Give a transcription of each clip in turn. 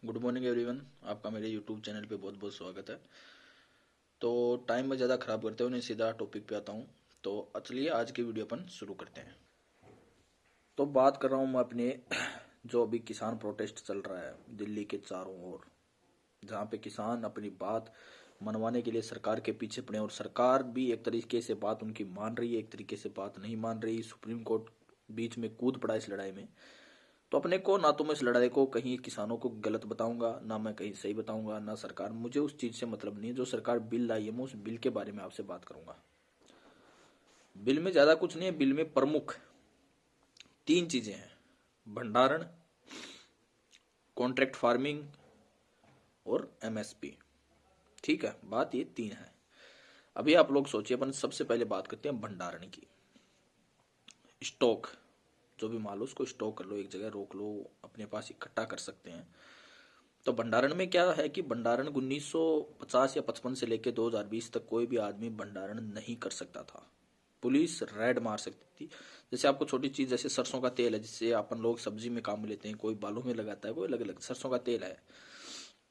Good morning everyone. आपका मेरे YouTube channel पे बहुत बहुत स्वागत है। तो टाइम में ज़्यादा ख़राब करते हुए नहीं सीधा टॉपिक पे आता हूँ। तो चलिए आज की वीडियो अपन शुरू करते हैं। तो बात कर रहा हूँ मैं अपने जो अभी किसान प्रोटेस्ट चल रहा है दिल्ली के चारों ओर, जहाँ पे किसान अपनी बात मनवाने के लिए सरकार के पीछे पड़े और सरकार भी एक तरीके से बात उनकी मान रही है, एक तरीके से बात नहीं मान रही। सुप्रीम कोर्ट बीच में कूद पड़ा इस लड़ाई में। तो अपने को ना तो मैं इस लड़ाई को कहीं किसानों को गलत बताऊंगा, ना मैं कहीं सही बताऊंगा, ना सरकार, मुझे उस चीज से मतलब नहीं है। जो सरकार बिल लाई है मैं उस बिल के बारे में आपसे बात करूंगा। बिल में ज्यादा कुछ नहीं है। बिल में प्रमुख तीन चीजें हैं: भंडारण, कॉन्ट्रैक्ट फार्मिंग और एमएसपी। ठीक है, बात ये तीन है। अभी आप लोग सोचिए, अपन सबसे पहले बात करते हैं भंडारण की। स्टॉक, जो भी माल लो उसको स्टॉक कर लो, एक जगह रोक लो, अपने पास इकट्ठा कर सकते हैं। तो भंडारण में क्या है कि भंडारण 1950 या 55 से लेकर 2020 तक कोई भी आदमी भंडारण नहीं कर सकता था। पुलिस रेड मार सकती थी। जैसे आपको छोटी चीज, जैसे सरसों का तेल है, जिससे अपन लोग सब्जी में काम में लेते हैं, कोई बालों में लगाता है, कोई अलग अलग। सरसों का तेल है,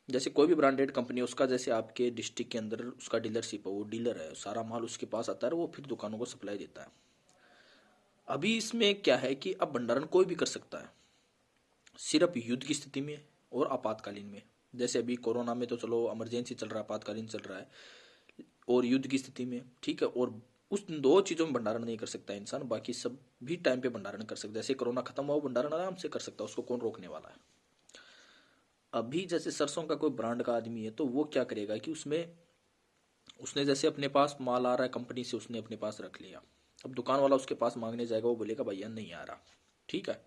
जैसे कोई भी ब्रांडेड कंपनी है उसका, जैसे आपके डिस्ट्रिक्ट के अंदर उसका डीलरशिप है, वो डीलर है, सारा माल उसके पास आता है, वो फिर दुकानों को सप्लाई देता है। अभी इसमें क्या है कि अब भंडारण कोई भी कर सकता है, सिर्फ युद्ध की स्थिति में और आपातकालीन में। जैसे अभी कोरोना में तो चलो इमरजेंसी चल रहा है, आपातकालीन चल रहा है, और युद्ध की स्थिति में, ठीक है। और उस दो चीजों में भंडारण नहीं कर सकता इंसान, बाकी सब भी टाइम पे भंडारण कर सकता है। जैसे कोरोना खत्म हुआ, वो भंडारण आराम से कर सकता है, उसको कौन रोकने वाला है। अभी जैसे सरसों का कोई ब्रांड का आदमी है तो वो क्या करेगा कि उसमें उसने जैसे अपने पास माल आ रहा है कंपनी से, उसने अपने पास रख लिया। अब दुकान वाला उसके पास मांगने जाएगा, वो बोलेगा भैया नहीं आ रहा, ठीक है।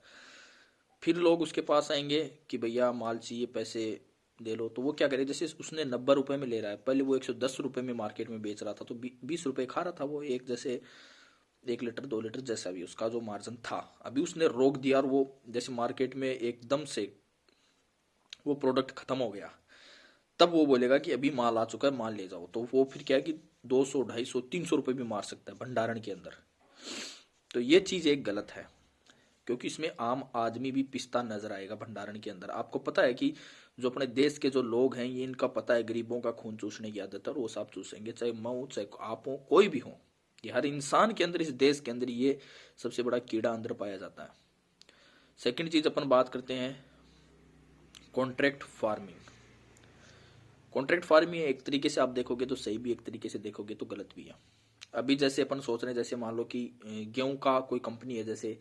फिर लोग उसके पास आएंगे कि भैया माल चाहिए, पैसे दे लो। तो वो क्या करे, जैसे उसने 90 रुपए में ले रहा है, पहले वो 110 रुपए में मार्केट में बेच रहा था, तो 20 रुपए खा रहा था वो एक, जैसे 1 लीटर 2 लीटर जैसा भी उसका जो मार्जिन था। अभी उसने रोक दिया और वो जैसे मार्केट में एकदम से वो प्रोडक्ट खत्म हो गया, तब वो बोलेगा कि अभी माल आ चुका है, माल ले जाओ। तो वो फिर क्या है कि 200 250 300 रुपए भी मार सकता है भंडारण के अंदर। तो ये चीज एक गलत है, क्योंकि इसमें आम आदमी भी पिसता नजर आएगा भंडारण के अंदर। आपको पता है कि जो अपने देश के जो लोग हैं, ये इनका पता है गरीबों का खून चूसने की आदत है, और वो सब चूसेंगे, चाहे मैं हूं चाहे आप हो, कोई भी हो। ये हर इंसान के अंदर, इस देश के अंदर ये सबसे बड़ा कीड़ा अंदर पाया जाता है। सेकंड चीज अपन बात करते हैं कॉन्ट्रैक्ट फार्मिंग। कॉन्ट्रैक्ट फार्मिंग एक तरीके से आप देखोगे तो सही भी, एक तरीके से देखोगे तो गलत भी है। अभी जैसे अपन सोच रहे हैं, जैसे मान लो कि गेहूं का कोई कंपनी है, जैसे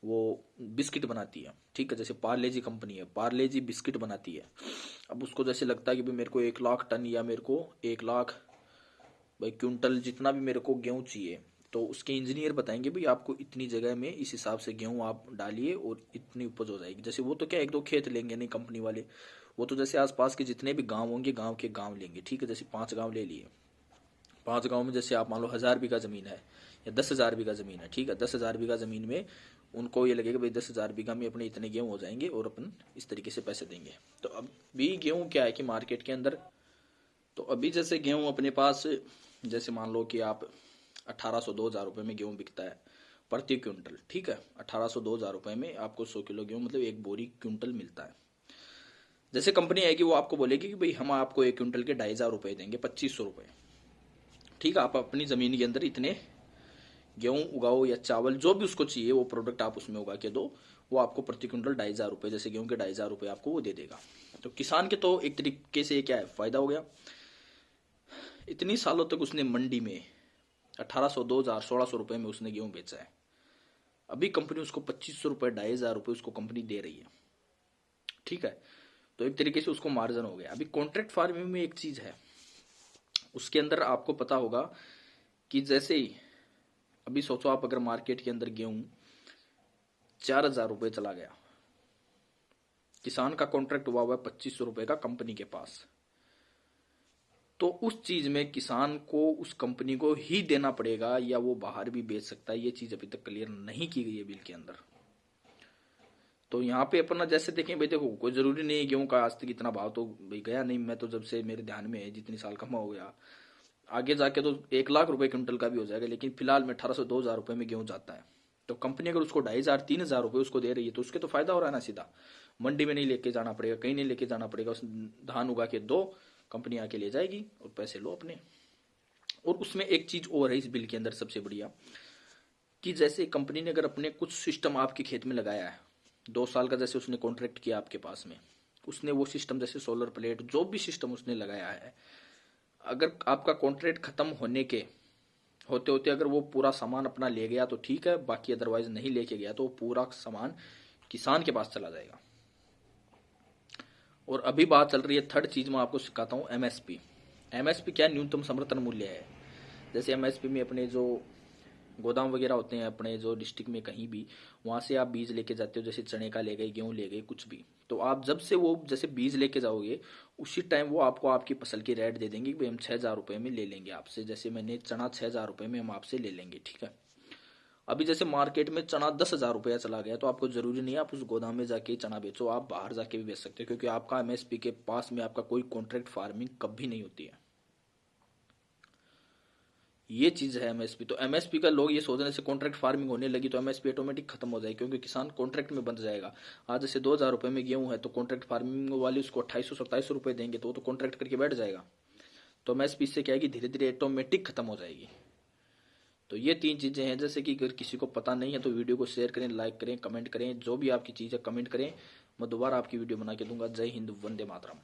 वो बिस्किट बनाती है, ठीक है। जैसे पार्ले जी कंपनी है, पार्ले जी बिस्किट बनाती है। अब उसको जैसे लगता है कि भाई मेरे को 1 लाख टन या मेरे को 1 लाख भाई क्विंटल जितना भी मेरे को गेहूं चाहिए, तो उसके इंजीनियर बताएंगे भाई आपको इतनी जगह में इस हिसाब से गेहूं आप डालिए और इतनी उपज हो जाएगी। जैसे वो तो क्या एक दो खेत लेंगे नहीं कंपनी वाले, वो तो जैसे आसपास के जितने भी गांव होंगे, गांव के गांव लेंगे, ठीक है। जैसे 5 गांव ले लिए, 5 गांव में जैसे आप मान लो 1000 बीघा जमीन है या 10,000 बीघा जमीन है, ठीक है। 10,000 बीघा जमीन में उनको ये लगेगा भाई 10,000 बीघा में अपने इतने गेहूं हो जाएंगे और अपन इस तरीके से पैसे देंगे। तो अब भी गेहूं क्या है कि मार्केट के अंदर, तो अभी जैसे गेहूं अपने पास, जैसे मान लो कि आप 1800 2000 रुपए में गेहूं बिकता है प्रति क्विंटल, ठीक है। 1800 2000 रुपए में आपको 100 किलो गेहूं मतलब एक बोरी क्विंटल मिलता है। जैसे कंपनी आएगी वो आपको बोलेगी कि भाई हम आपको एक क्विंटल के 2,500 रुपए देंगे, 2500 रुपए, ठीक है। आप अपनी जमीन के अंदर इतने गेहूं उगाओ या चावल जो भी उसको चाहिए वो प्रोडक्ट आप उसमें उगा के दो, वो आपको प्रति क्विंटल 2,500 रुपए, जैसे गेहूं के 2,500 रुपए आपको वो दे देगा। तो किसान के तो एक तरीके से क्या है, फायदा हो गया। इतनी सालों तक उसने मंडी में 1800 2000 1600 रुपए में उसने गेहूं बेचा है। अभी कंपनी उसको 2500 रुपए 2,500 रुपए उसको कंपनी दे रही है, ठीक है। तो एक तरीके से उसको मार्जिन हो गया। अभी कॉन्ट्रैक्ट फार्मिंग में एक चीज है, उसके अंदर आपको पता होगा कि जैसे ही अभी सोचो आप अगर मार्केट के अंदर गेहूं 4,000 रुपए चला गया, किसान का कॉन्ट्रैक्ट हुआ हुआ है 2500 रुपए का कंपनी के पास, तो उस चीज में किसान को उस कंपनी को ही देना पड़ेगा या वो बाहर भी बेच सकता है। ये चीज अभी तक क्लियर नहीं की गई है बिल के अंदर। तो यहाँ पे अपना जैसे देखें भाई, देखो कोई जरूरी नहीं है गेहूं का आज तक इतना भाव तो भाई गया नहीं। मैं तो जब से मेरे ध्यान में है, जितनी साल कमा हो गया, आगे जाके तो 1 लाख रुपए क्विंटल का भी हो जाएगा, लेकिन फिलहाल में 1800 2000 रुपए में गेहूं जाता है। तो कंपनी अगर उसको 2,500 3,000 रुपए उसको दे रही है तो उसके तो फायदा हो रहा है ना सीधा। मंडी में नहीं लेके जाना पड़ेगा, कहीं नहीं लेके जाना पड़ेगा, उस धान उगा के दो, कंपनी आके ले जाएगी और पैसे लो अपने। और उसमें एक चीज और है इस बिल के अंदर सबसे बढ़िया, कि जैसे कंपनी ने अगर अपने कुछ सिस्टम आपके खेत में लगाया है, 2 साल का जैसे उसने कॉन्ट्रैक्ट किया आपके पास में, उसने वो सिस्टम जैसे सोलर प्लेट जो भी सिस्टम उसने लगाया है, अगर आपका कॉन्ट्रैक्ट खत्म होने के होते होते अगर वो पूरा सामान अपना ले गया तो ठीक है, बाकी अदरवाइज नहीं लेके गया तो वो पूरा सामान किसान के पास चला जाएगा। और अभी बात चल रही है थर्ड चीज मैं आपको सिखाता हूँ, एमएसपी। एमएसपी क्या, न्यूनतम समर्थन मूल्य है। जैसे एमएसपी में अपने जो गोदाम वगैरह होते हैं अपने जो डिस्ट्रिक्ट में कहीं भी, वहां से आप बीज लेके जाते हो, जैसे चने का ले गए, गेहूं ले गए, कुछ भी, तो आप जब से वो जैसे बीज लेके जाओगे उसी टाइम वो आपको आपकी फसल की रेट दे देंगे कि भाई हम 6,000 रुपये में ले लेंगे आपसे, जैसे मैंने चना 6,000 रुपये में हम आपसे ले लेंगे, ठीक है। अभी जैसे मार्केट में चना 10,000 रुपया चला गया तो आपको जरूरी नहीं है आप उस गोदाम में जाके चना बेचो, आप बाहर जाके भी बेच सकते हो, क्योंकि आपका एमएसपी के पास में आपका कोई कॉन्ट्रैक्ट फार्मिंग कभी नहीं होती है। ये चीज है एमएसपी। तो एमएसपी का लोग ये सोचने से कॉन्ट्रैक्ट फार्मिंग होने लगी तो एमएसपी ऑटोमेटिक खत्म हो जाएगी, क्योंकि किसान कॉन्ट्रैक्ट में बंध जाएगा। आज जैसे 2,000 रुपये में गेहूं है तो कॉन्ट्रैक्ट फार्मिंग वाले उसको 2800-2700 रुपये देंगे तो वो तो कॉन्ट्रैक्ट करके बैठ जाएगा। तो एमएसपी से क्या है कि धीरे धीरे ऑटोमेटिक खत्म हो जाएगी। तो ये 3 चीजें हैं, जैसे कि अगर किसी को पता नहीं है तो वीडियो को शेयर करें, लाइक करें, कमेंट करें, जो भी आपकी चीज है कमेंट करें, मैं दोबारा आपकी वीडियो बना के दूंगा। जय हिंद, वंदे मातरम।